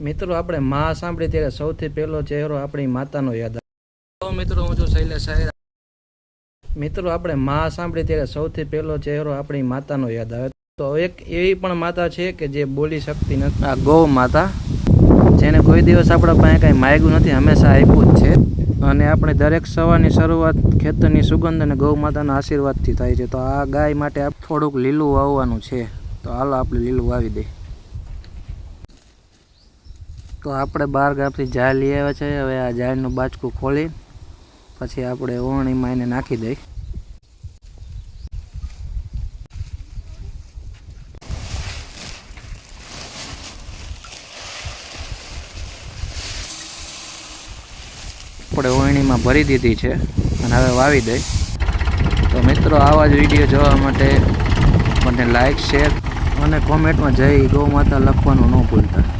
મિત્રો આપણે માં સાંભળી ત્યારે સૌથી પહેલો ચહેરો આપણી માતાનો યાદ આવે. તો મિત્રો હું છું શૈલેષ આહિર. મિત્રો આપણે માં સાંભળી ત્યારે સૌથી પહેલો ચહેરો આપણી માતાનો યાદ આવે. તો એક એવી પણ માતા છે કે જે બોલી શકતી નથી, આ ગૌ માતા, જેને કોઈ દિવસ આપણા પાસે કાંઈ માગ્યું નથી, હંમેશા આપ્યું જ છે. અને આપણે દરેક સવારની શરૂઆત ખેતરની સુગંધ અને ગૌ માતાના આશીર્વાદથી થાય છે. તો આ ગાય માટે થોડુંક લીલું વાવવાનું છે, તો હાલો આપણે લીલું વાવી દઈએ. તો આપણે 12 ગામથી ઝાડ લઈ આવ્યા છે. હવે આ ઝાડનું બાચકું ખોલી પછી આપણે ઓવણીમાં એને નાખી દઈએ. આપણે ઓવણીમાં ભરી દીધી છે અને હવે વાવી દઈ. તો મિત્રો આવા જ વિડીયો જોવા માટે મને લાઈક, શેર અને કોમેન્ટમાં જય ગૌ માતા લખવાનું ન ભૂલતા.